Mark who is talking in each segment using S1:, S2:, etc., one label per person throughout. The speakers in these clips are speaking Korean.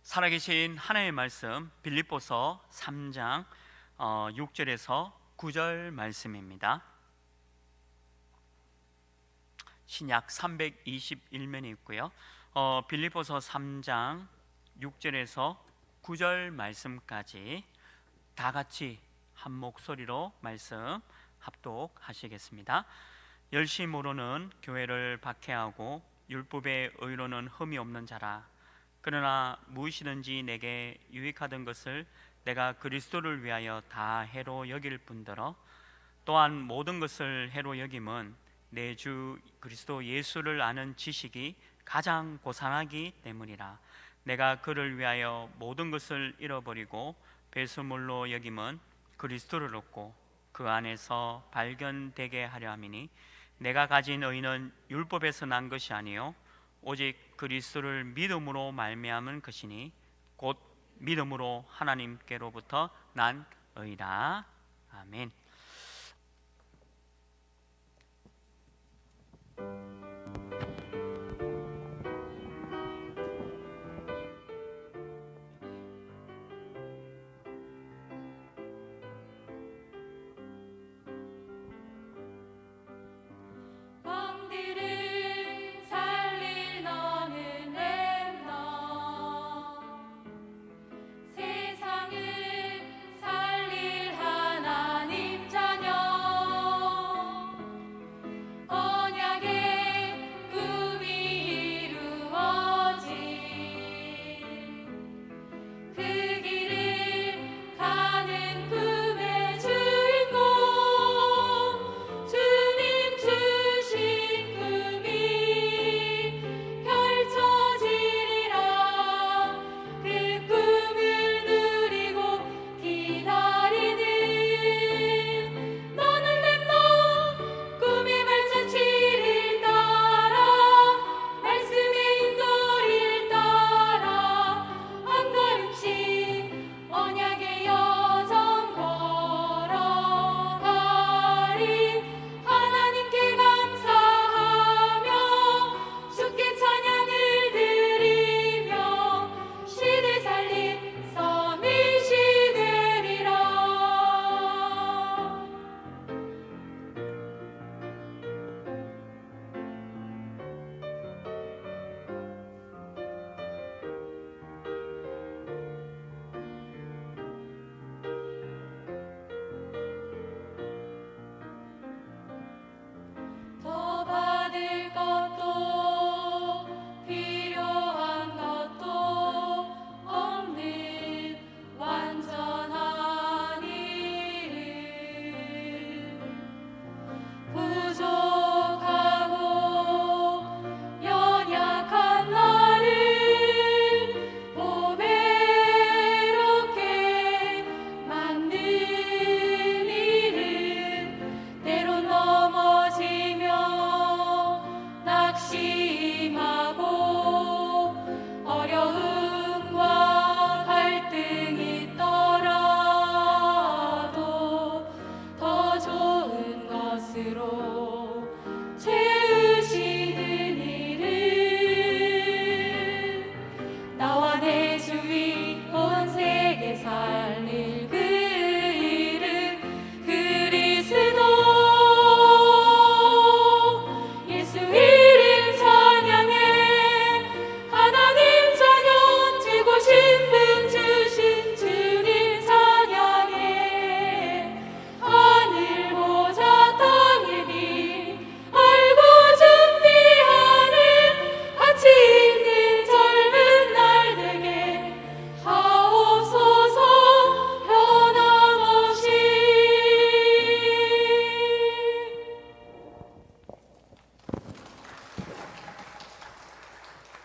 S1: 살아계신 하나님의 말씀 빌립보서 3장 6절에서 9절 말씀입니다. 신약 321면이 있고요. 빌립보서 3장 6절에서 9절 말씀까지 다 같이 한 목소리로 말씀 합독하시겠습니다. 열심으로는 교회를 박해하고 율법의 의로는 흠이 없는 자라. 그러나 무엇이든지 내게 유익하던 것을 내가 그리스도를 위하여 다 해로 여길 뿐더러 또한 모든 것을 해로 여김은 내 주 그리스도 예수를 아는 지식이 가장 고상하기 때문이라. 내가 그를 위하여 모든 것을 잃어버리고 배설물로 여김은 그리스도를 얻고 그 안에서 발견되게 하려 함이니 내가 가진 의는 율법에서 난 것이 아니요 오직 그리스도를 믿음으로 말미암은 것이니 곧 믿음으로 하나님께로부터 난 의라. 아멘.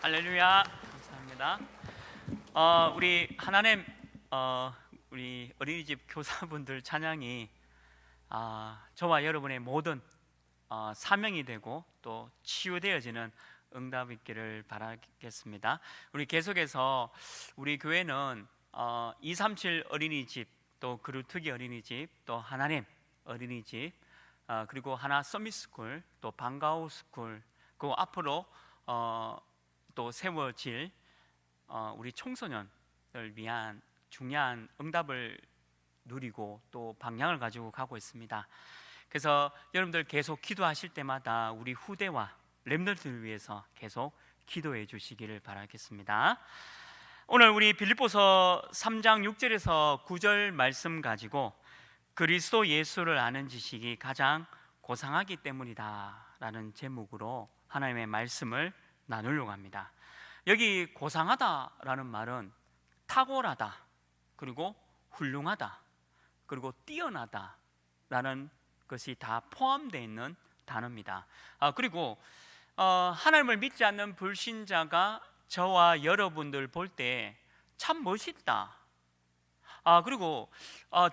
S1: 할렐루야. 감사합니다. 우리 하나님 우리 어린이집 교사분들 찬양이 저와 여러분의 모든 사명이 되고 또 치유되어지는 응답 있기를 바라겠습니다. 우리 계속해서 우리 교회는 237 어린이집, 또 그루트기 어린이집, 또 하나님 어린이집, 그리고 하나 서밋스쿨, 또 방과후 스쿨, 그 앞으로 또 세워질 우리 청소년을 위한 중요한 응답을 누리고 또 방향을 가지고 가고 있습니다. 그래서 여러분들 계속 기도하실 때마다 우리 후대와 렘넌트를 위해서 계속 기도해 주시기를 바라겠습니다. 오늘 우리 빌립보서 3장 6절에서 9절 말씀 가지고 그리스도 예수를 아는 지식이 가장 고상하기 때문이다 라는 제목으로 하나님의 말씀을 나누려고 합니다. 여기 고상하다라는 말은 탁월하다, 그리고 훌륭하다, 그리고 뛰어나다라는 것이 다 포함되어 있는 단어입니다. 그리고 하나님을 믿지 않는 불신자가 저와 여러분들 볼 때 참 멋있다, 그리고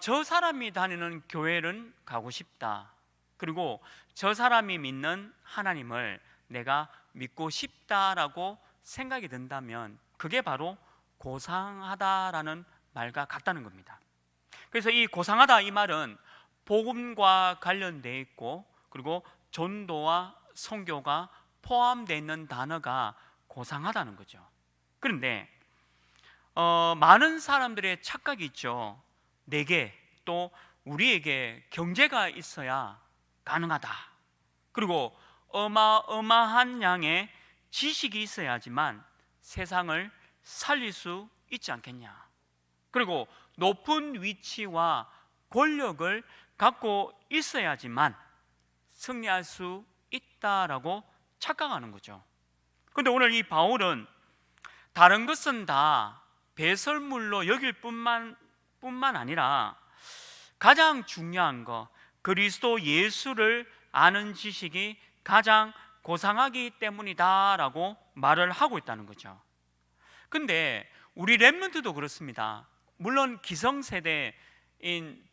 S1: 저 사람이 다니는 교회는 가고 싶다, 그리고 저 사람이 믿는 하나님을 내가 믿고 싶다라고 생각이 든다면 그게 바로 고상하다라는 말과 같다는 겁니다. 그래서 이 고상하다 이 말은 복음과 관련되어 있고 그리고 전도와 선교가 포함되어 있는 단어가 고상하다는 거죠. 그런데 많은 사람들의 착각이 있죠. 내게 또 우리에게 경제가 있어야 가능하다, 그리고 어마어마한 양의 지식이 있어야지만 세상을 살릴 수 있지 않겠냐, 그리고 높은 위치와 권력을 갖고 있어야지만 승리할 수 있다라고 착각하는 거죠. 그런데 오늘 이 바울은 다른 것은 다 배설물로 여길 뿐만 아니라 가장 중요한 거, 그리스도 예수를 아는 지식이 가장 고상하기 때문이다 라고 말을 하고 있다는 거죠. 근데 우리 렘넌트도 그렇습니다. 물론 기성세대인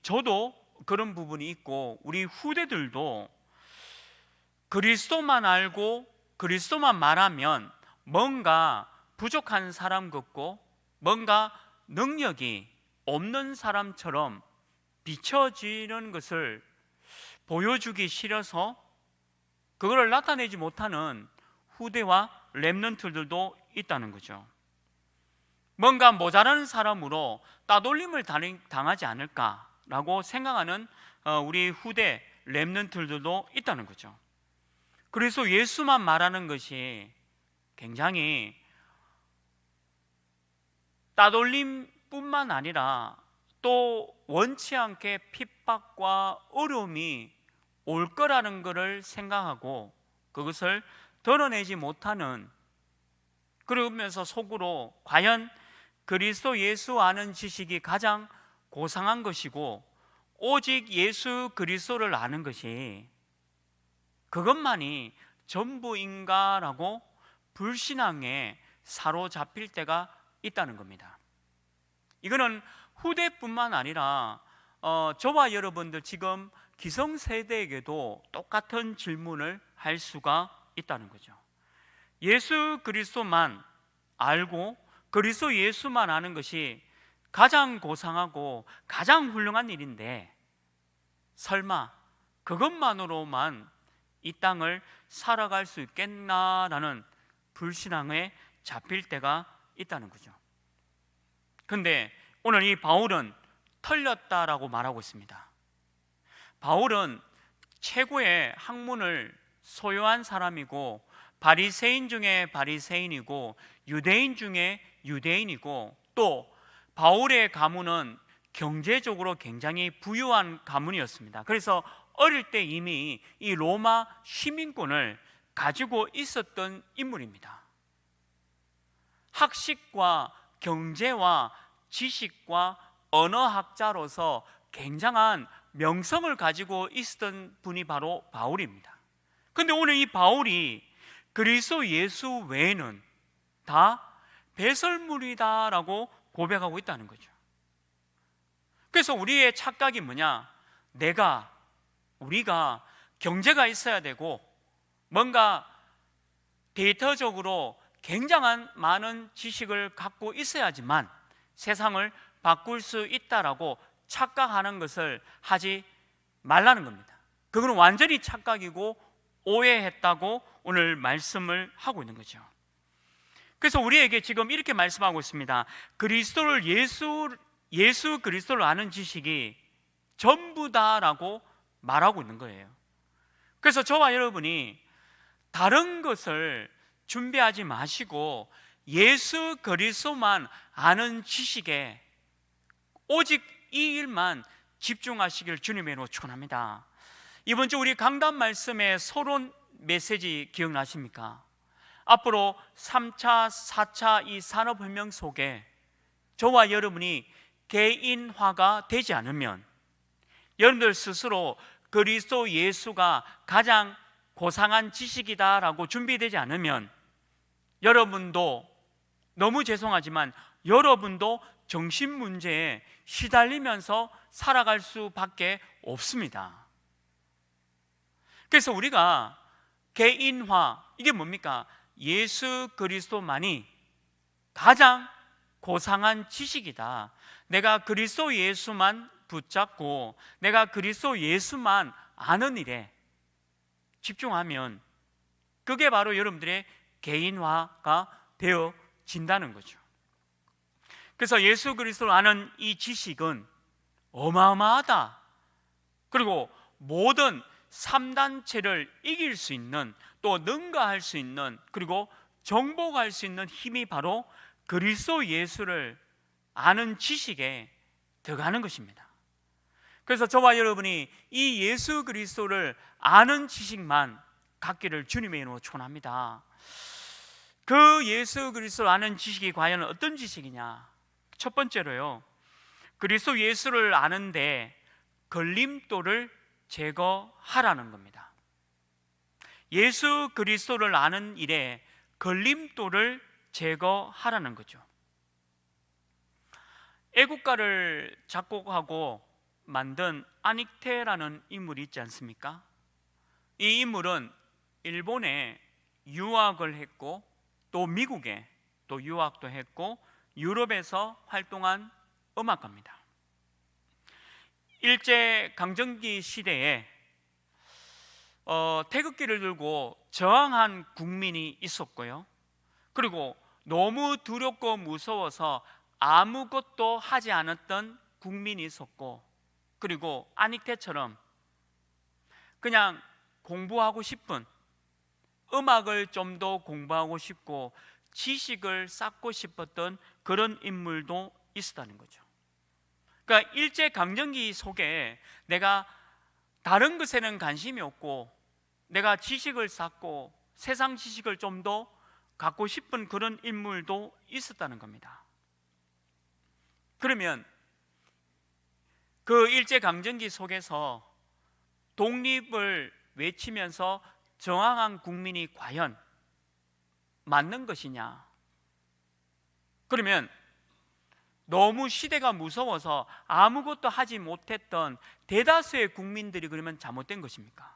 S1: 저도 그런 부분이 있고 우리 후대들도 그리스도만 알고 그리스도만 말하면 뭔가 부족한 사람 같고 뭔가 능력이 없는 사람처럼 비춰지는 것을 보여주기 싫어서 그거를 나타내지 못하는 후대와 렘넌트들도 있다는 거죠. 뭔가 모자라는 사람으로 따돌림을 당하지 않을까라고 생각하는 우리 후대 렘넌트들도 있다는 거죠. 그래서 예수만 말하는 것이 굉장히 따돌림뿐만 아니라 또 원치 않게 핍박과 어려움이 올 거라는 것을 생각하고 그것을 드러내지 못하는, 그러면서 속으로 과연 그리스도 예수 아는 지식이 가장 고상한 것이고 오직 예수 그리스도를 아는 것이 그것만이 전부인가라고 불신앙에 사로잡힐 때가 있다는 겁니다. 이거는 후대뿐만 아니라 저와 여러분들 지금 기성세대에게도 똑같은 질문을 할 수가 있다는 거죠. 예수 그리스도만 알고 그리스도 예수만 아는 것이 가장 고상하고 가장 훌륭한 일인데 설마 그것만으로만 이 땅을 살아갈 수 있겠나라는 불신앙에 잡힐 때가 있다는 거죠. 근데 오늘 이 바울은 틀렸다라고 말하고 있습니다. 바울은 최고의 학문을 소유한 사람이고 바리새인 중에 바리새인이고 유대인 중에 유대인이고 또 바울의 가문은 경제적으로 굉장히 부유한 가문이었습니다. 그래서 어릴 때 이미 이 로마 시민권을 가지고 있었던 인물입니다. 학식과 경제와 지식과 언어학자로서 굉장한 명성을 가지고 있었던 분이 바로 바울입니다. 그런데 오늘 이 바울이 그리스도 예수 외에는 다 배설물이다라고 고백하고 있다는 거죠. 그래서 우리의 착각이 뭐냐? 우리가 경제가 있어야 되고 뭔가 데이터적으로 굉장한 많은 지식을 갖고 있어야지만 세상을 바꿀 수 있다라고 착각하는 것을 하지 말라는 겁니다. 그건 완전히 착각이고 오해했다고 오늘 말씀을 하고 있는 거죠. 그래서 우리에게 지금 이렇게 말씀하고 있습니다. 그리스도를 예수 그리스도를 아는 지식이 전부다라고 말하고 있는 거예요. 그래서 저와 여러분이 다른 것을 준비하지 마시고 예수 그리스도만 아는 지식에 오직 이 일만 집중하시길 주님의 이름으로 축원합니다. 이번 주 우리 강단 말씀의 서론 메시지 기억나십니까? 앞으로 3차, 4차 이 산업혁명 속에 저와 여러분이 개인화가 되지 않으면, 여러분들 스스로 그리스도 예수가 가장 고상한 지식이다라고 준비되지 않으면 여러분도, 너무 죄송하지만 여러분도 정신 문제에 시달리면서 살아갈 수밖에 없습니다. 그래서 우리가 개인화, 이게 뭡니까? 예수 그리스도만이 가장 고상한 지식이다. 내가 그리스도 예수만 붙잡고 내가 그리스도 예수만 아는 일에 집중하면 그게 바로 여러분들의 개인화가 되어진다는 거죠. 그래서 예수 그리스도를 아는 이 지식은 어마어마하다. 그리고 모든 3단체를 이길 수 있는, 또 능가할 수 있는, 그리고 정복할 수 있는 힘이 바로 그리스도 예수를 아는 지식에 들어가는 것입니다. 그래서 저와 여러분이 이 예수 그리스도를 아는 지식만 갖기를 주님의 이름으로 축원합니다. 그 예수 그리스도를 아는 지식이 과연 어떤 지식이냐? 첫 번째로요, 그리스도 예수를 아는데 걸림돌을 제거하라는 겁니다. 예수 그리스도를 아는 일에 걸림돌을 제거하라는 거죠. 애국가를 작곡하고 만든 아닉테라는 인물이 있지 않습니까? 이 인물은 일본에 유학을 했고 또 미국에 또 유학도 했고 유럽에서 활동한 음악가입니다. 일제강점기 시대에 태극기를 들고 저항한 국민이 있었고요, 그리고 너무 두렵고 무서워서 아무것도 하지 않았던 국민이 있었고, 그리고 아닉테처럼 그냥 공부하고 싶은, 음악을 좀 더 공부하고 싶고 지식을 쌓고 싶었던 그런 인물도 있었다는 거죠. 그러니까 일제강점기 속에 내가 다른 것에는 관심이 없고 내가 지식을 쌓고 세상 지식을 좀 더 갖고 싶은 그런 인물도 있었다는 겁니다. 그러면 그 일제강점기 속에서 독립을 외치면서 저항한 국민이 과연 맞는 것이냐? 그러면 너무 시대가 무서워서 아무것도 하지 못했던 대다수의 국민들이 그러면 잘못된 것입니까?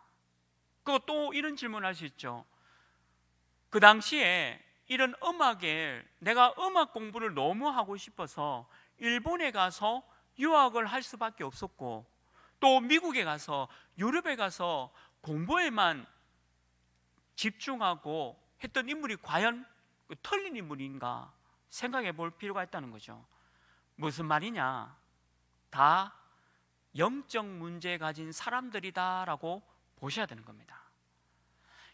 S1: 그리고 또 이런 질문을 할 수 있죠. 그 당시에 이런 음악에 내가 음악 공부를 너무 하고 싶어서 일본에 가서 유학을 할 수밖에 없었고 또 미국에 가서 유럽에 가서 공부에만 집중하고 했던 인물이 과연 틀린 인물인가 생각해 볼 필요가 있다는 거죠. 무슨 말이냐? 다 영적 문제 가진 사람들이다라고 보셔야 되는 겁니다.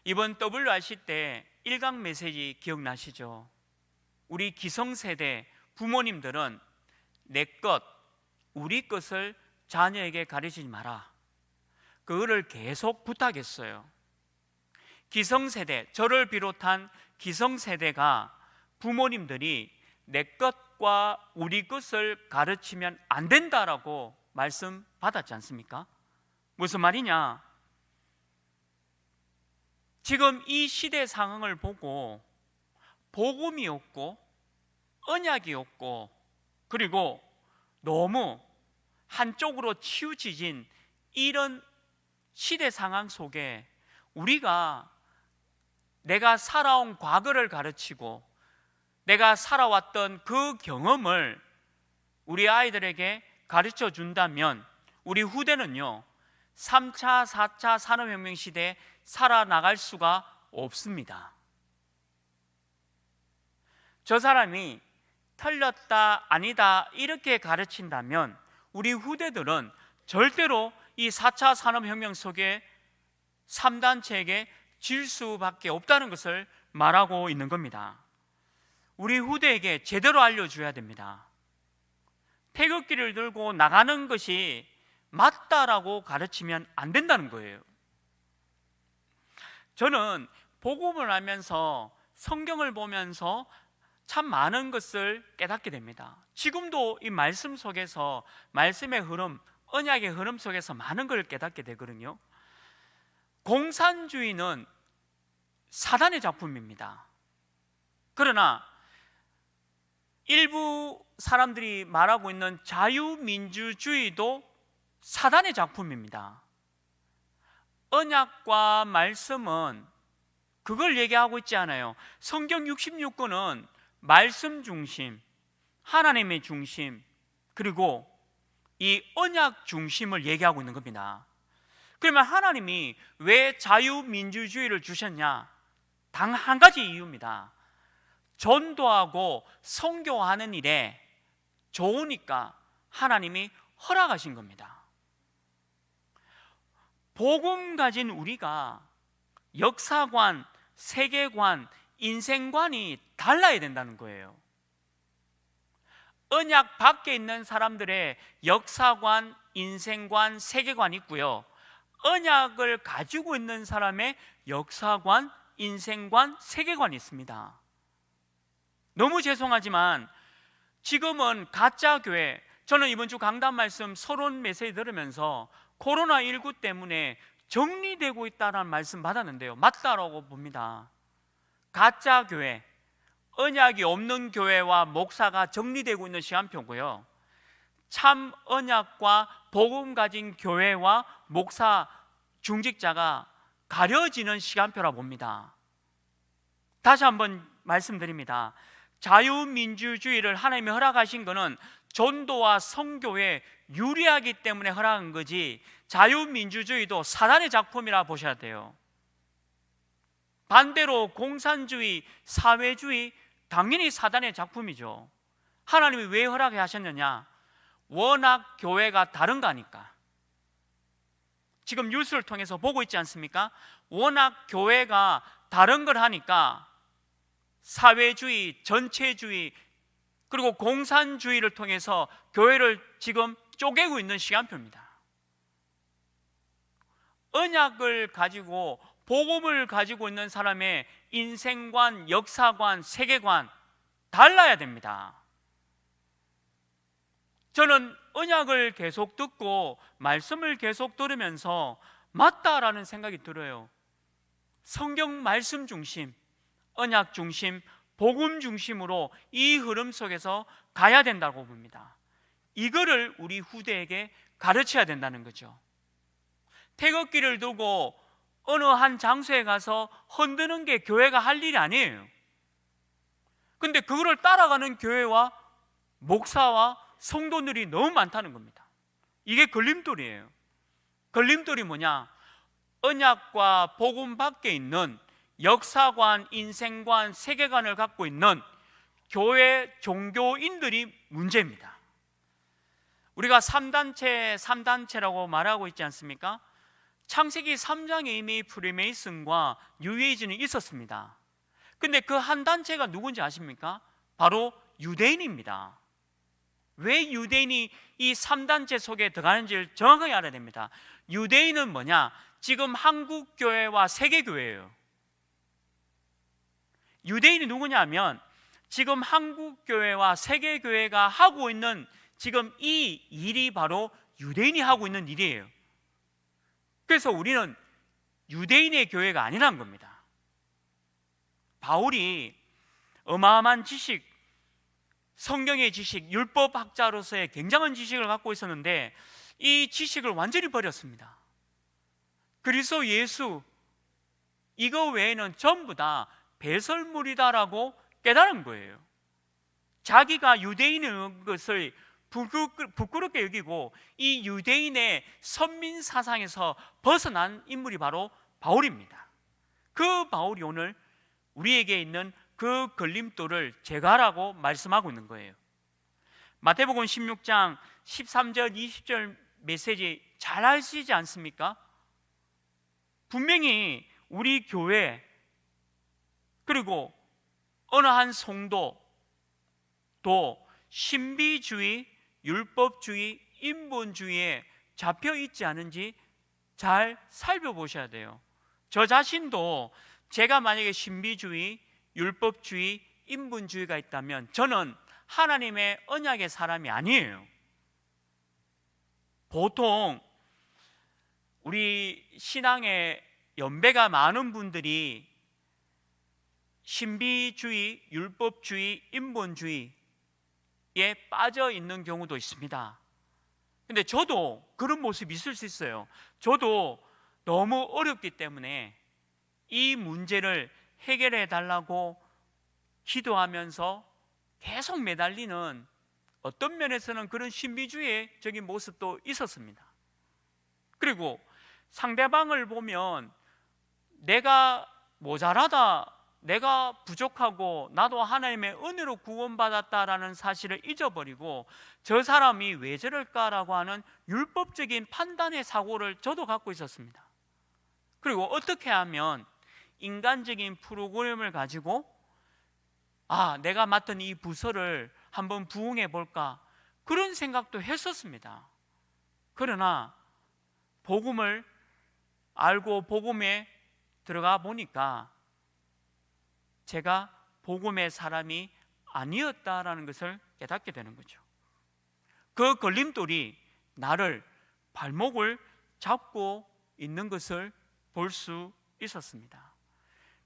S1: 이번 WRC 때 1강 메시지 기억나시죠? 우리 기성세대 부모님들은 내 것, 우리 것을 자녀에게 가르치지 마라. 그거를 계속 부탁했어요. 기성세대, 저를 비롯한 기성세대가 부모님들이 내 것과 우리 것을 가르치면 안 된다라고 말씀 받았지 않습니까? 무슨 말이냐? 지금 이 시대 상황을 보고 복음이 없고 언약이 없고 그리고 너무 한쪽으로 치우쳐진 이런 시대 상황 속에 우리가 내가 살아온 과거를 가르치고 내가 살아왔던 그 경험을 우리 아이들에게 가르쳐 준다면 우리 후대는요 3차, 4차 산업혁명 시대에 살아나갈 수가 없습니다. 저 사람이 틀렸다 아니다 이렇게 가르친다면 우리 후대들은 절대로 이 4차 산업혁명 속에 3단체에게 질 수밖에 없다는 것을 말하고 있는 겁니다. 우리 후대에게 제대로 알려줘야 됩니다. 태극기를 들고 나가는 것이 맞다라고 가르치면 안 된다는 거예요. 저는 복음을 하면서 성경을 보면서 참 많은 것을 깨닫게 됩니다. 지금도 이 말씀 속에서, 말씀의 흐름, 언약의 흐름 속에서 많은 걸 깨닫게 되거든요. 공산주의는 사단의 작품입니다. 그러나 일부 사람들이 말하고 있는 자유민주주의도 사단의 작품입니다. 언약과 말씀은 그걸 얘기하고 있지 않아요. 성경 66권은 말씀 중심, 하나님의 중심, 그리고 이 언약 중심을 얘기하고 있는 겁니다. 그러면 하나님이 왜 자유민주주의를 주셨냐? 단 한 가지 이유입니다. 전도하고 선교하는 일에 좋으니까 하나님이 허락하신 겁니다. 복음 가진 우리가 역사관, 세계관, 인생관이 달라야 된다는 거예요. 언약 밖에 있는 사람들의 역사관, 인생관, 세계관이 있고요, 언약을 가지고 있는 사람의 역사관, 인생관, 세계관이 있습니다. 너무 죄송하지만 지금은 가짜 교회, 저는 이번 주 강단 말씀 서론 메시지 들으면서 코로나19 때문에 정리되고 있다는 말씀 받았는데요, 맞다라고 봅니다. 가짜 교회, 언약이 없는 교회와 목사가 정리되고 있는 시간표고요, 참 언약과 복음 가진 교회와 목사, 중직자가 가려지는 시간표라 봅니다. 다시 한번 말씀드립니다. 자유민주주의를 하나님이 허락하신 것은 전도와 선교에 유리하기 때문에 허락한 거지, 자유민주주의도 사단의 작품이라 보셔야 돼요. 반대로 공산주의, 사회주의 당연히 사단의 작품이죠. 하나님이 왜 허락해 하셨느냐? 워낙 교회가 다른 거니까. 지금 뉴스를 통해서 보고 있지 않습니까? 워낙 교회가 다른 걸 하니까 사회주의, 전체주의, 그리고 공산주의를 통해서 교회를 지금 쪼개고 있는 시간표입니다. 언약을 가지고, 복음을 가지고 있는 사람의 인생관, 역사관, 세계관 달라야 됩니다. 저는 언약을 계속 듣고 말씀을 계속 들으면서 맞다라는 생각이 들어요. 성경 말씀 중심, 언약 중심, 복음 중심으로 이 흐름 속에서 가야 된다고 봅니다. 이거를 우리 후대에게 가르쳐야 된다는 거죠. 태극기를 두고 어느 한 장소에 가서 흔드는 게 교회가 할 일이 아니에요. 근데 그거를 따라가는 교회와 목사와 성도들이 너무 많다는 겁니다. 이게 걸림돌이에요. 걸림돌이 뭐냐? 언약과 복음 밖에 있는 역사관, 인생관, 세계관을 갖고 있는 교회 종교인들이 문제입니다. 우리가 3단체라고 말하고 있지 않습니까? 창세기 3장에 이미 프리메이슨과 뉴에이지는 있었습니다. 근데 그 한 단체가 누군지 아십니까? 바로 유대인입니다. 왜 유대인이 이 3단체 속에 들어가는지를 정확하게 알아야 됩니다. 유대인은 뭐냐? 지금 한국교회와 세계교회예요. 유대인이 누구냐면 지금 한국교회와 세계교회가 하고 있는 지금 이 일이 바로 유대인이 하고 있는 일이에요. 그래서 우리는 유대인의 교회가 아니란 겁니다. 바울이 어마어마한 지식, 성경의 지식, 율법학자로서의 굉장한 지식을 갖고 있었는데 이 지식을 완전히 버렸습니다. 그리스도 예수, 이거 외에는 전부 다 배설물이다라고 깨달은 거예요. 자기가 유대인인 것을 부끄럽게 여기고 이 유대인의 선민 사상에서 벗어난 인물이 바로 바울입니다. 그 바울이 오늘 우리에게 있는 그 걸림돌을 제거하라고 말씀하고 있는 거예요. 마태복음 16장 13절 20절 메시지 잘 아시지 않습니까? 분명히 우리 교회 그리고 어느 한 성도도 신비주의, 율법주의, 인본주의에 잡혀 있지 않은지 잘 살펴보셔야 돼요. 저 자신도 제가 만약에 신비주의, 율법주의, 인본주의가 있다면 저는 하나님의 언약의 사람이 아니에요. 보통 우리 신앙에 연배가 많은 분들이 신비주의, 율법주의, 인본주의에 빠져 있는 경우도 있습니다. 근데 저도 그런 모습이 있을 수 있어요. 저도 너무 어렵기 때문에 이 문제를 해결해 달라고 기도하면서 계속 매달리는 어떤 면에서는 그런 신비주의적인 모습도 있었습니다. 그리고 상대방을 보면 내가 모자라다, 내가 부족하고 나도 하나님의 은혜로 구원받았다라는 사실을 잊어버리고 저 사람이 왜 저럴까라고 하는 율법적인 판단의 사고를 저도 갖고 있었습니다. 그리고 어떻게 하면 인간적인 프로그램을 가지고 내가 맡은 이 부서를 한번 부응해 볼까, 그런 생각도 했었습니다. 그러나 복음을 알고 복음에 들어가 보니까 제가 복음의 사람이 아니었다라는 것을 깨닫게 되는 거죠. 그 걸림돌이 나를 발목을 잡고 있는 것을 볼 수 있었습니다.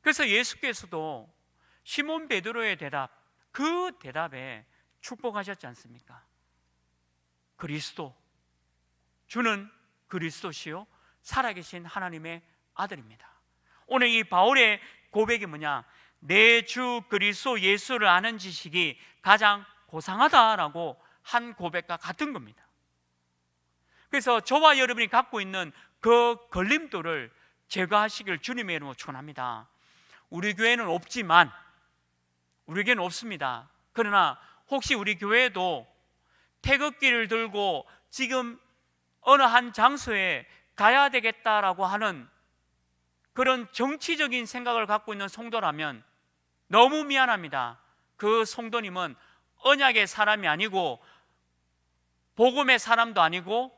S1: 그래서 예수께서도 시몬 베드로의 대답, 그 대답에 축복하셨지 않습니까? 그리스도, 주는 그리스도시요 살아계신 하나님의 아들입니다. 오늘 이 바울의 고백이 뭐냐? 내 주 그리스도 예수를 아는 지식이 가장 고상하다라고 한 고백과 같은 겁니다. 그래서 저와 여러분이 갖고 있는 그 걸림돌을 제거하시길 주님의 이름으로 축원합니다. 우리 교회는 없지만, 우리 교회는 없습니다. 그러나 혹시 우리 교회도 태극기를 들고 지금 어느 한 장소에 가야 되겠다라고 하는 그런 정치적인 생각을 갖고 있는 성도라면 너무 미안합니다. 그 성도님은 언약의 사람이 아니고 복음의 사람도 아니고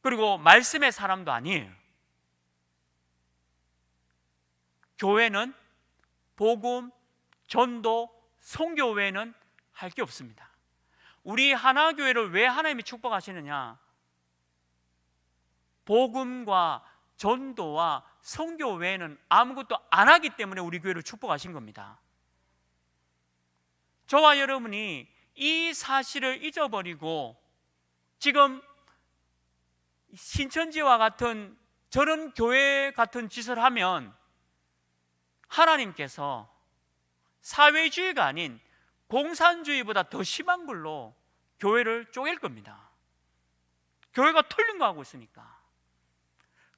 S1: 그리고 말씀의 사람도 아니에요. 교회는 복음, 전도, 선교 외에는 할 게 없습니다. 우리 하나교회를 왜 하나님이 축복하시느냐? 복음과 전도와 선교 외에는 아무것도 안 하기 때문에 우리 교회를 축복하신 겁니다. 저와 여러분이 이 사실을 잊어버리고 지금 신천지와 같은 저런 교회 같은 짓을 하면 하나님께서 사회주의가 아닌 공산주의보다 더 심한 걸로 교회를 쪼갤 겁니다. 교회가 틀린 거 하고 있으니까,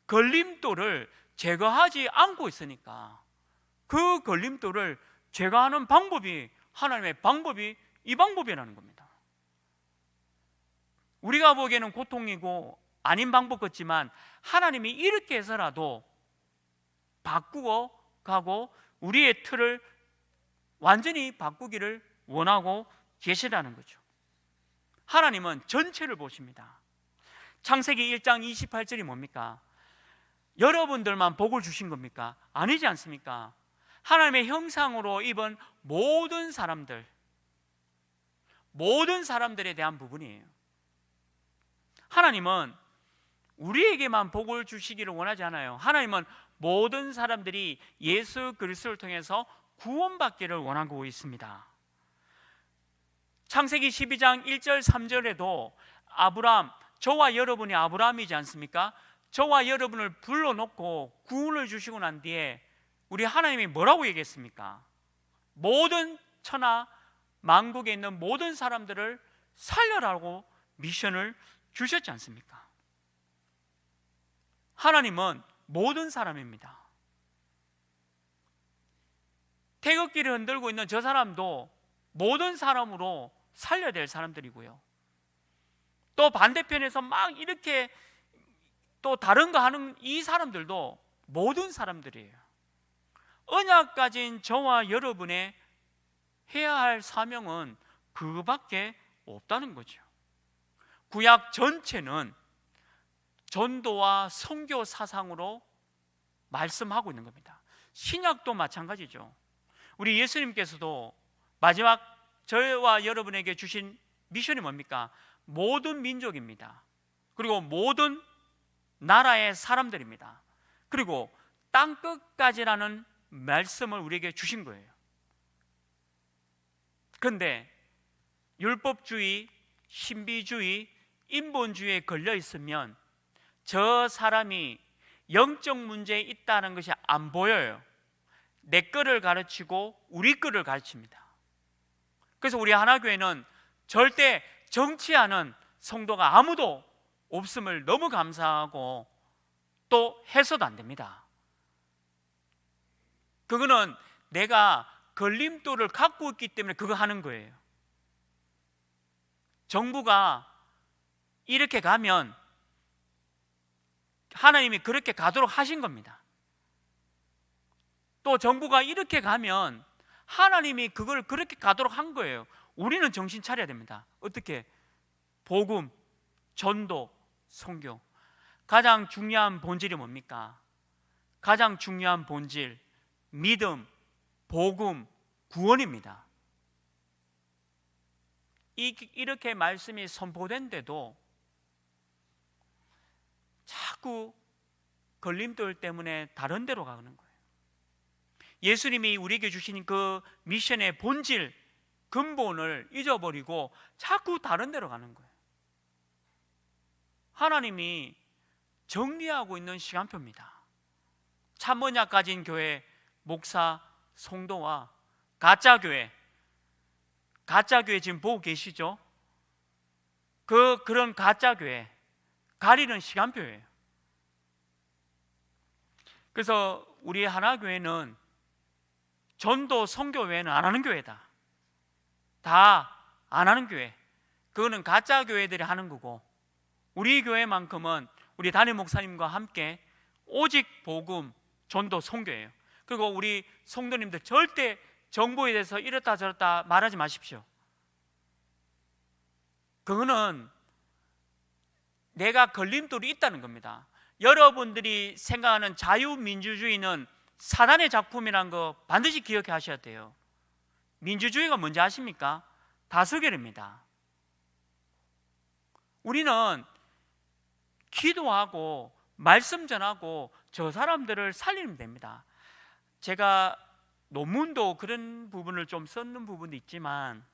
S1: 걸림돌을 제거하지 않고 있으니까 그 걸림돌을 제거하는 방법이 하나님의 방법이 이 방법이라는 겁니다. 우리가 보기에는 고통이고 아닌 방법 같지만 하나님이 이렇게 해서라도 바꾸고 가고 우리의 틀을 완전히 바꾸기를 원하고 계시다는 거죠. 하나님은 전체를 보십니다. 창세기 1장 28절이 뭡니까? 여러분들만 복을 주신 겁니까? 아니지 않습니까? 하나님의 형상으로 입은 모든 사람들에 대한 부분이에요. 하나님은 우리에게만 복을 주시기를 원하지 않아요. 하나님은 모든 사람들이 예수 그리스도를 통해서 구원받기를 원하고 있습니다. 창세기 12장 1절 3절에도 아브람, 저와 여러분이 아브람이지 않습니까? 저와 여러분을 불러놓고 구원을 주시고 난 뒤에 우리 하나님이 뭐라고 얘기했습니까? 모든 천하 만국에 있는 모든 사람들을 살려라고 미션을 주셨지 않습니까? 하나님은 모든 사람입니다. 태극기를 흔들고 있는 저 사람도 모든 사람으로 살려야 될 사람들이고요. 또 반대편에서 막 이렇게 또 다른 거 하는 이 사람들도 모든 사람들이에요. 언약 가진 저와 여러분의 해야 할 사명은 그거밖에 없다는 거죠. 구약 전체는 전도와 선교 사상으로 말씀하고 있는 겁니다. 신약도 마찬가지죠. 우리 예수님께서도 마지막 저와 여러분에게 주신 미션이 뭡니까? 모든 민족입니다. 그리고 모든 나라의 사람들입니다. 그리고 땅끝까지라는 말씀을 우리에게 주신 거예요. 그런데 율법주의, 신비주의, 인본주의에 걸려 있으면 저 사람이 영적 문제에 있다는 것이 안 보여요. 내 거를 가르치고 우리 거를 가르칩니다. 그래서 우리 하나교회는 절대 정치하는 성도가 아무도 없음을 너무 감사하고 또 해서도 안 됩니다. 그거는 내가 걸림돌을 갖고 있기 때문에 그거 하는 거예요. 정부가 이렇게 가면 하나님이 그렇게 가도록 하신 겁니다. 또 정부가 이렇게 가면 하나님이 그걸 그렇게 가도록 한 거예요. 우리는 정신 차려야 됩니다. 어떻게? 복음, 전도, 선교. 가장 중요한 본질이 뭡니까? 가장 중요한 본질, 믿음, 복음, 구원입니다. 이렇게 말씀이 선포된데도 자꾸 걸림돌 때문에 다른 데로 가는 거예요. 예수님이 우리에게 주신 그 미션의 본질, 근본을 잊어버리고 자꾸 다른 데로 가는 거예요. 하나님이 정리하고 있는 시간표입니다. 참언약 가진 교회, 목사, 성도와 가짜교회 지금 보고 계시죠? 그런 가짜교회 가리는 시간표예요. 그래서 우리 하나교회는 전도, 선교 외에는 안 하는 교회다. 다 안 하는 교회. 그거는 가짜 교회들이 하는 거고, 우리 교회만큼은 우리 담임 목사님과 함께 오직 복음, 전도, 선교예요. 그리고 우리 성도님들 절대 정보에 대해서 이렇다 저렇다 말하지 마십시오. 그거는 내가 걸림돌이 있다는 겁니다. 여러분들이 생각하는 자유민주주의는 사단의 작품이라는 거 반드시 기억해 하셔야 돼요. 민주주의가 뭔지 아십니까? 다수결입니다. 우리는 기도하고 말씀 전하고 저 사람들을 살리면 됩니다. 제가 논문도 그런 부분을 좀 썼는 부분도 있지만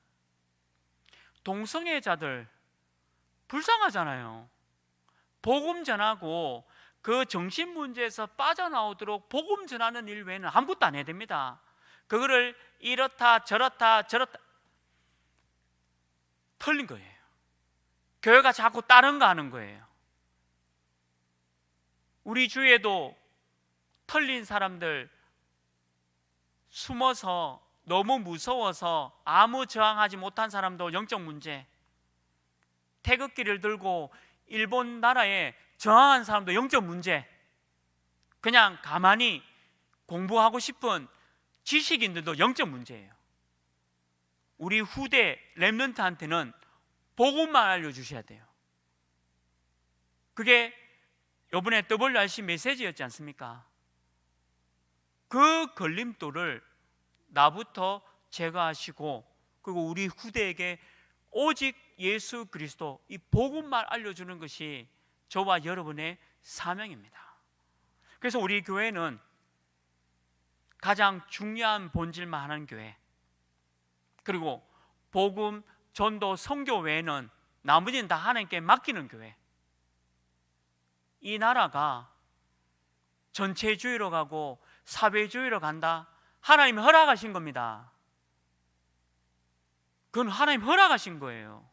S1: 동성애자들 불쌍하잖아요. 복음 전하고 그 정신 문제에서 빠져나오도록 복음 전하는 일 외에는 아무것도 안 해야 됩니다. 그거를 이렇다 저렇다 틀린 거예요. 교회가 자꾸 다른 거 하는 거예요. 우리 주위에도 틀린 사람들 숨어서 너무 무서워서 아무 저항하지 못한 사람도 영적 문제, 태극기를 들고 일본 나라에 저항한 사람도 영적 문제, 그냥 가만히 공부하고 싶은 지식인들도 영적 문제예요. 우리 후대 렘넌트한테는 복음만 알려주셔야 돼요. 그게 이번에 WRC 메시지였지 않습니까? 그 걸림돌을 나부터 제거하시고, 그리고 우리 후대에게 오직 예수 그리스도 이 복음만 알려주는 것이 저와 여러분의 사명입니다. 그래서 우리 교회는 가장 중요한 본질만 하는 교회, 그리고 복음, 전도, 선교 외에는 나머지는 다 하나님께 맡기는 교회. 이 나라가 전체주의로 가고 사회주의로 간다, 하나님이 허락하신 겁니다. 그건 하나님 허락하신 거예요.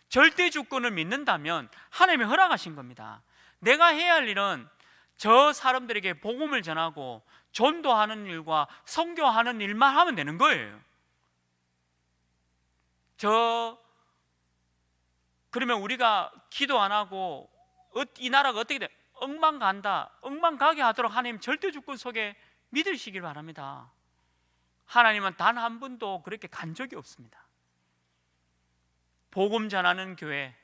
S1: 절대 주권을 믿는다면 하나님이 허락하신 겁니다. 내가 해야 할 일은 저 사람들에게 복음을 전하고 전도하는 일과 선교하는 일만 하면 되는 거예요. 그러면 우리가 기도 안 하고 이 나라가 어떻게 돼? 엉망 간다, 엉망 가게 하도록 하나님 절대 주권 속에 믿으시길 바랍니다. 하나님은 단 한 번도 그렇게 간 적이 없습니다. 복음 전하는 교회,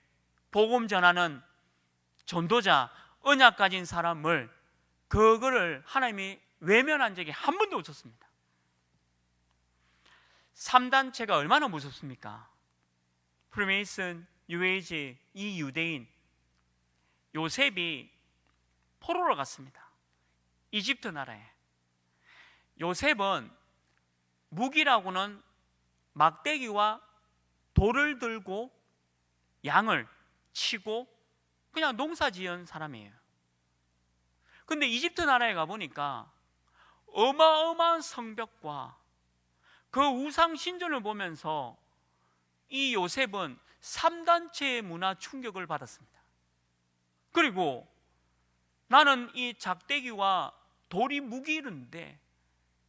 S1: 복음 전하는 전도자, 언약 가진 사람을 그거를 하나님이 외면한 적이 한 번도 없었습니다. 3단체가 얼마나 무섭습니까? 프리메이슨, 뉴에이지, 이 유대인 요셉이 포로로 갔습니다. 이집트 나라에. 요셉은 무기라고는 막대기와 돌을 들고 양을 치고 그냥 농사 지은 사람이에요. 근데 이집트 나라에 가보니까 어마어마한 성벽과 그 우상 신전을 보면서 이 요셉은 3단체의 문화 충격을 받았습니다. 그리고 나는 이 작대기와 돌이 무기인데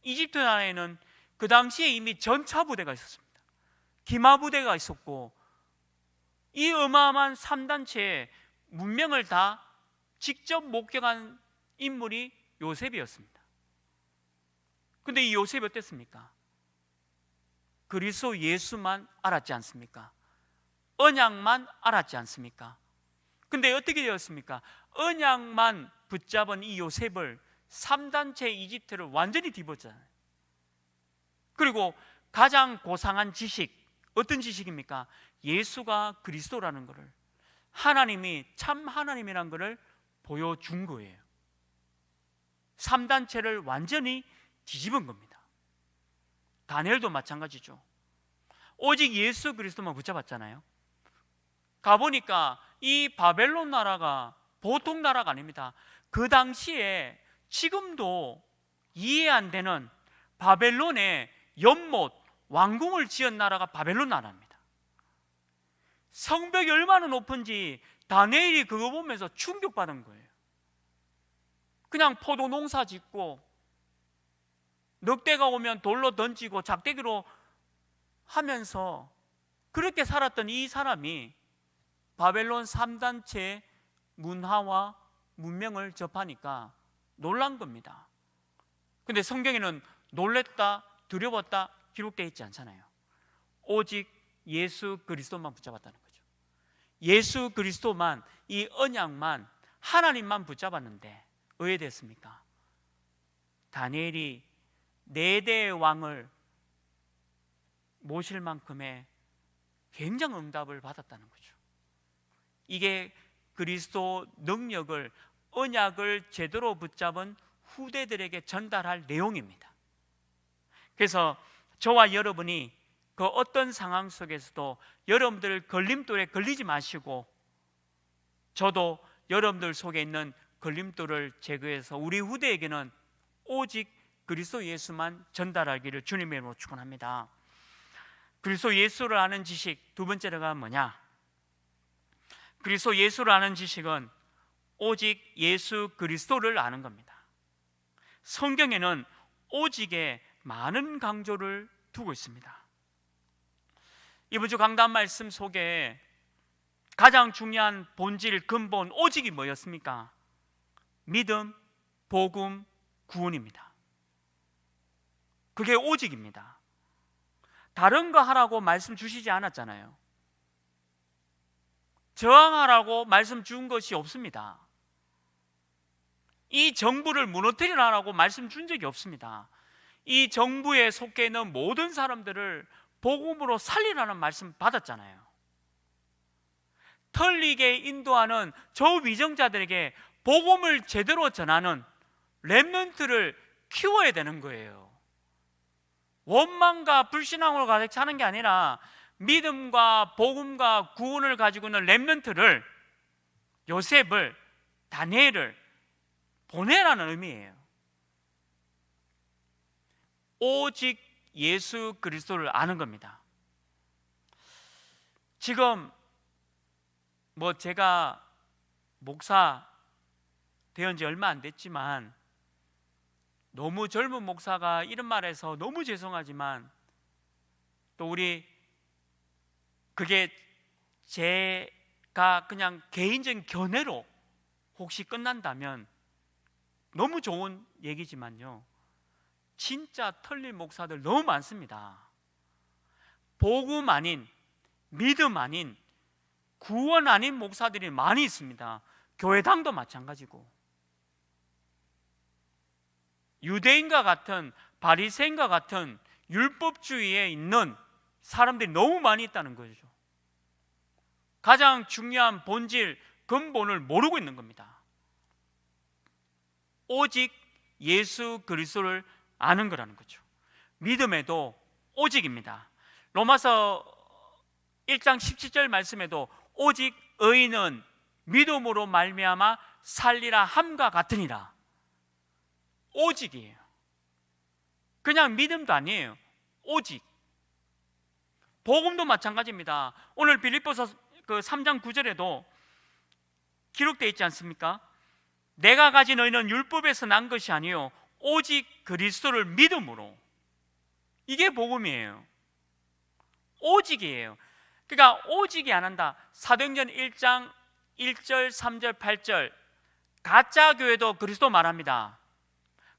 S1: 이집트 나라에는 그 당시에 이미 전차 부대가 있었습니다. 기마 부대가 있었고 이 어마어마한 3단체의 문명을 다 직접 목격한 인물이 요셉이었습니다. 근데 이 요셉이 어땠습니까? 그리스도 예수만 알았지 않습니까? 언약만 알았지 않습니까? 근데 어떻게 되었습니까? 언약만 붙잡은 이 요셉을 3단체 이집트를 완전히 뒤집었잖아요. 그리고 가장 고상한 지식, 어떤 지식입니까? 예수가 그리스도라는 것을, 하나님이 참 하나님이라는 것을 보여준 거예요. 3단체를 완전히 뒤집은 겁니다. 다니엘도 마찬가지죠. 오직 예수 그리스도만 붙잡았잖아요. 가보니까 이 바벨론 나라가 보통 나라가 아닙니다. 그 당시에 지금도 이해 안 되는 바벨론의 연못, 왕궁을 지은 나라가 바벨론 나라입니다. 성벽이 얼마나 높은지 다니엘이 그거 보면서 충격받은 거예요. 그냥 포도 농사 짓고 늑대가 오면 돌로 던지고 작대기로 하면서 그렇게 살았던 이 사람이 바벨론 3단체의 문화와 문명을 접하니까 놀란 겁니다. 근데 성경에는 놀랬다, 두려웠다 기록되어 있지 않잖아요. 오직 예수 그리스도만 붙잡았다는 거죠. 예수 그리스도만, 이 언약만, 하나님만 붙잡았는데 왜 됐습니까? 다니엘이 4대의 왕을 모실 만큼의 굉장한 응답을 받았다는 거죠. 이게 그리스도 능력을, 언약을 제대로 붙잡은 후대들에게 전달할 내용입니다. 그래서 저와 여러분이 그 어떤 상황 속에서도 여러분들 걸림돌에 걸리지 마시고, 저도 여러분들 속에 있는 걸림돌을 제거해서 우리 후대에게는 오직 그리스도 예수만 전달하기를 주님의 이름으로 축원합니다. 그리스도 예수를 아는 지식, 두 번째가 뭐냐? 그리스도 예수를 아는 지식은 오직 예수 그리스도를 아는 겁니다. 성경에는 오직에 많은 강조를 두고 있습니다. 이번 주 강단 말씀 속에 가장 중요한 본질, 근본, 오직이 뭐였습니까? 믿음, 복음, 구원입니다. 그게 오직입니다. 다른 거 하라고 말씀 주시지 않았잖아요. 저항하라고 말씀 준 것이 없습니다. 이 정부를 무너뜨리라고 말씀 준 적이 없습니다. 이 정부에 속해 있는 모든 사람들을 복음으로 살리라는 말씀 받았잖아요. 털리게 인도하는 저 위정자들에게 복음을 제대로 전하는 렘넌트를 키워야 되는 거예요. 원망과 불신앙으로 가득 차는 게 아니라 믿음과 복음과 구원을 가지고 있는 렘넌트를, 요셉을, 다니엘을 보내라는 의미예요. 오직 예수 그리스도를 아는 겁니다. 지금 제가 목사 되은 지 얼마 안 됐지만 너무 젊은 목사가 이런 말해서 너무 죄송하지만 또 우리 그게 제가 그냥 개인적인 견해로 혹시 끝난다면 너무 좋은 얘기지만요, 진짜 틀린 목사들 너무 많습니다. 복음 아닌, 믿음 아닌, 구원 아닌 목사들이 많이 있습니다. 교회당도 마찬가지고. 유대인과 같은, 바리새인과 같은 율법주의에 있는 사람들이 너무 많이 있다는 거죠. 가장 중요한 본질, 근본을 모르고 있는 겁니다. 오직 예수 그리스도를 아는 거라는 거죠. 믿음에도 오직입니다. 로마서 1장 17절 말씀에도 오직 의인은 믿음으로 말미암아 살리라 함과 같으니라. 오직이에요. 그냥 믿음도 아니에요. 오직. 복음도 마찬가지입니다. 오늘 빌립보서 3장 9절에도 기록되어 있지 않습니까? 내가 가진 의는 율법에서 난 것이 아니요 오직 그리스도를 믿음으로. 이게 복음이에요. 오직이에요. 그러니까 오직이 안 한다. 사도행전 1장 1절, 3절, 8절 가짜 교회도 그리스도 말합니다.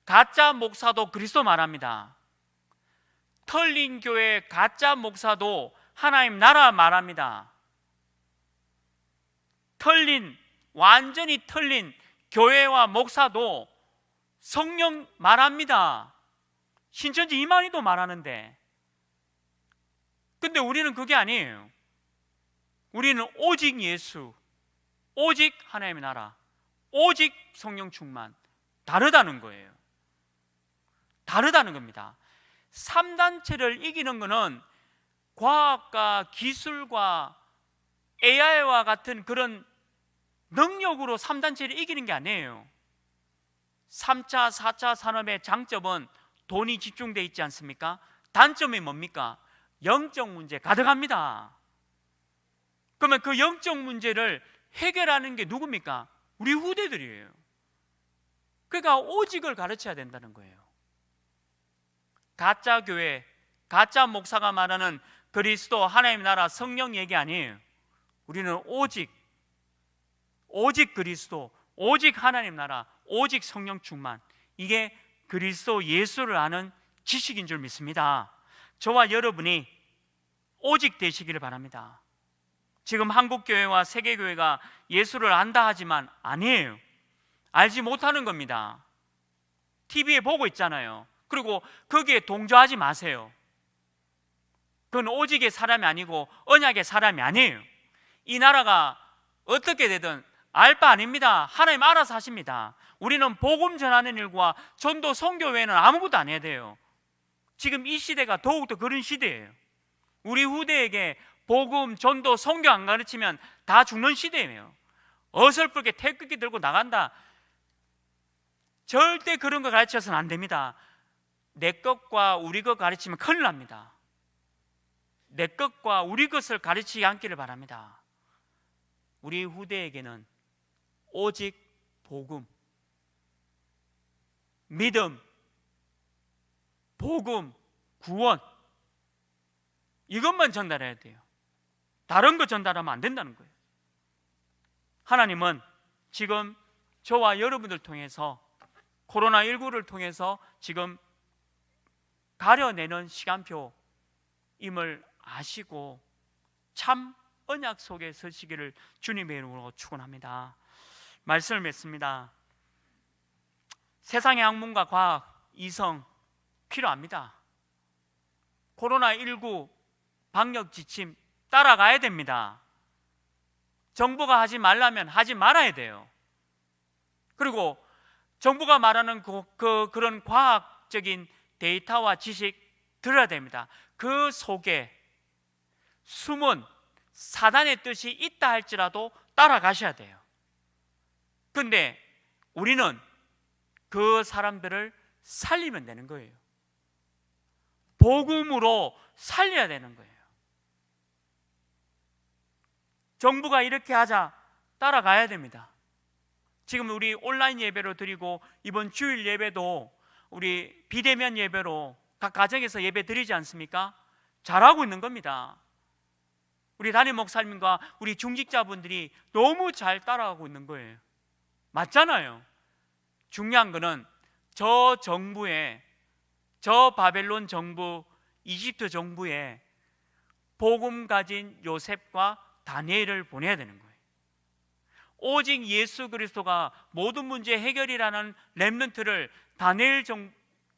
S1: 가짜 목사도 그리스도 말합니다. 틀린 교회 가짜 목사도 하나님 나라 말합니다. 완전히 틀린 교회와 목사도 성령 말합니다. 신천지 이만희도 말하는데, 근데 우리는 그게 아니에요. 우리는 오직 예수, 오직 하나님의 나라, 오직 성령 충만. 다르다는 거예요. 다르다는 겁니다. 3단체를 이기는 것은 과학과 기술과 AI와 같은 그런 능력으로 3단체를 이기는 게 아니에요. 3차, 4차 산업의 장점은 돈이 집중되어 있지 않습니까? 단점이 뭡니까? 영적 문제 가득합니다. 그러면 그 영적 문제를 해결하는 게 누굽니까? 우리 후대들이에요. 그러니까 오직을 가르쳐야 된다는 거예요. 가짜 교회, 가짜 목사가 말하는 그리스도, 하나님 나라, 성령 얘기 아니에요. 우리는 오직 그리스도, 오직 하나님 나라, 오직 성령 충만. 이게 그리스도 예수를 아는 지식인 줄 믿습니다. 저와 여러분이 오직 되시기를 바랍니다. 지금 한국교회와 세계교회가 예수를 안다 하지만 아니에요. 알지 못하는 겁니다. TV에 보고 있잖아요. 그리고 거기에 동조하지 마세요. 그건 오직의 사람이 아니고 언약의 사람이 아니에요. 이 나라가 어떻게 되든 알 바 아닙니다. 하나님 알아서 하십니다. 우리는 복음 전하는 일과 전도 선교 외에는 아무것도 안 해야 돼요. 지금 이 시대가 더욱더 그런 시대예요. 우리 후대에게 복음, 전도, 선교 안 가르치면 다 죽는 시대예요. 어설프게 태극기 들고 나간다. 절대 그런 거 가르쳐서는 안 됩니다. 내 것과 우리 것 가르치면 큰일 납니다. 내 것과 우리 것을 가르치지 않기를 바랍니다. 우리 후대에게는 오직 복음, 믿음, 복음, 구원, 이것만 전달해야 돼요. 다른 거 전달하면 안 된다는 거예요. 하나님은 지금 저와 여러분들 통해서 코로나19를 통해서 지금 가려내는 시간표임을 아시고 참 언약 속에 서시기를 주님의 이름으로 축원합니다. 말씀을 맺습니다. 세상의 학문과 과학, 이성 필요합니다. 코로나19 방역 지침 따라가야 됩니다. 정부가 하지 말라면 하지 말아야 돼요. 그리고 정부가 말하는 그런 과학적인 데이터와 지식 들어야 됩니다. 그 속에 숨은 사단의 뜻이 있다 할지라도 따라가셔야 돼요. 근데 우리는 그 사람들을 살리면 되는 거예요. 복음으로 살려야 되는 거예요. 정부가 이렇게 하자 따라가야 됩니다. 지금 우리 온라인 예배로 드리고 이번 주일 예배도 우리 비대면 예배로 각 가정에서 예배 드리지 않습니까? 잘하고 있는 겁니다. 우리 담임 목사님과 우리 중직자분들이 너무 잘 따라가고 있는 거예요. 맞잖아요. 중요한 거는 저 정부에, 저 바벨론 정부, 이집트 정부에 복음 가진 요셉과 다니엘을 보내야 되는 거예요. 오직 예수 그리스도가 모든 문제 해결이라는 렘넌트를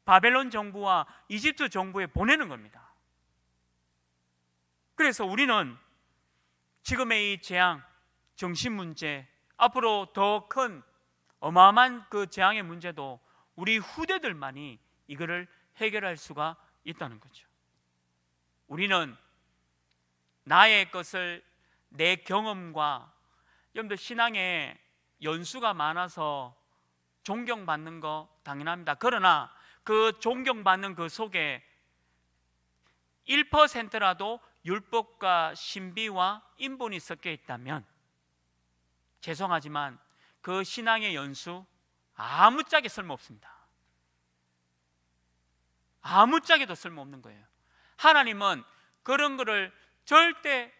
S1: 바벨론 정부와 이집트 정부에 보내는 겁니다. 그래서 우리는 지금의 이 재앙, 정신 문제, 앞으로 더 큰 어마어마한 그 재앙의 문제도 우리 후대들만이 이거를 해결할 수가 있다는 거죠. 우리는 나의 것을 내 경험과, 여러분들 신앙에 연수가 많아서 존경받는 거 당연합니다. 그러나 그 존경받는 그 속에 1%라도 율법과 신비와 인본이 섞여 있다면 죄송하지만 그 신앙의 연수 아무짝에 쓸모없습니다. 아무짝에도 쓸모없는 거예요. 하나님은 그런 거를 절대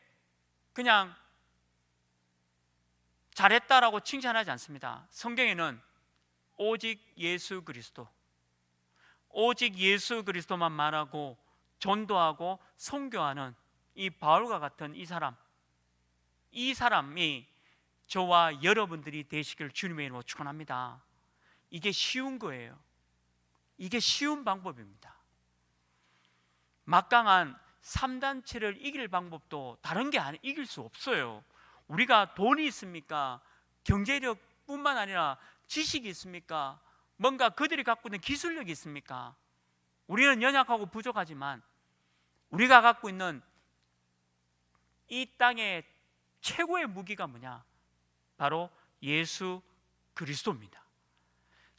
S1: 그냥 잘했다라고 칭찬하지 않습니다. 성경에는 오직 예수 그리스도, 오직 예수 그리스도만 말하고 전도하고 선교하는 이 바울과 같은 이 사람이 저와 여러분들이 되시길 주님의 이름으로 축원합니다. 이게 쉬운 거예요. 이게 쉬운 방법입니다. 막강한 3단체를 이길 방법도 다른 게 아니, 이길 수 없어요. 우리가 돈이 있습니까? 경제력뿐만 아니라 지식이 있습니까? 뭔가 그들이 갖고 있는 기술력이 있습니까? 우리는 연약하고 부족하지만 우리가 갖고 있는 이 땅의 최고의 무기가 뭐냐? 바로 예수 그리스도입니다.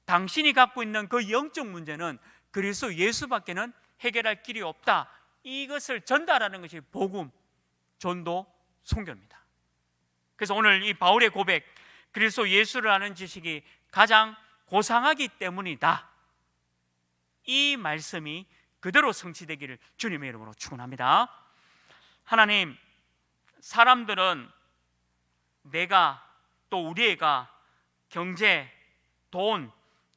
S1: 당신이 갖고 있는 그 영적 문제는 그리스도 예수밖에는 해결할 길이 없다. 이것을 전달하는 것이 복음, 전도, 선교입니다. 그래서 오늘 이 바울의 고백, 그리스도 예수를 아는 지식이 가장 고상하기 때문이다. 이 말씀이 그대로 성취되기를 주님의 이름으로 축원합니다. 하나님, 사람들은 내가 또 우리 애가 경제, 돈,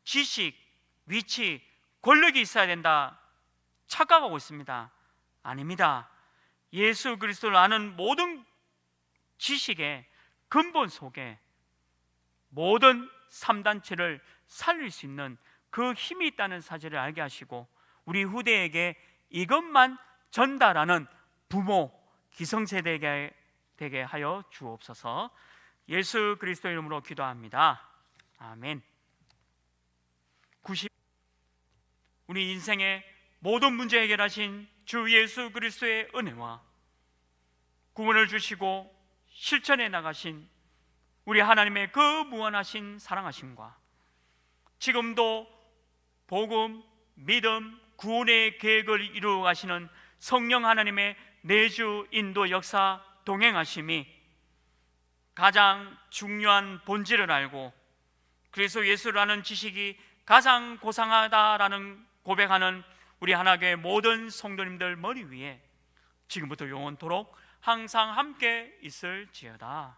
S1: 지식, 위치, 권력이 있어야 된다 착각하고 있습니다. 아닙니다. 예수 그리스도를 아는 모든 지식의 근본 속에 모든 3단체를 살릴 수 있는 그 힘이 있다는 사실을 알게 하시고 우리 후대에게 이것만 전달하는 부모, 기성세대에게 되게 하여 주옵소서. 예수 그리스도 이름으로 기도합니다. 아멘. 우리 인생의 모든 문제 해결하신 주 예수 그리스도의 은혜와 구원을 주시고 실천해 나가신 우리 하나님의 그 무한하신 사랑하심과 지금도 복음, 믿음, 구원의 계획을 이루어 가시는 성령 하나님의 내주 인도 역사 동행하심이 가장 중요한 본질을 알고 그래서 예수를 아는 지식이 가장 고상하다라는 고백하는 우리 하나교회 모든 성도님들 머리 위에 지금부터 영원토록 항상 함께 있을지어다.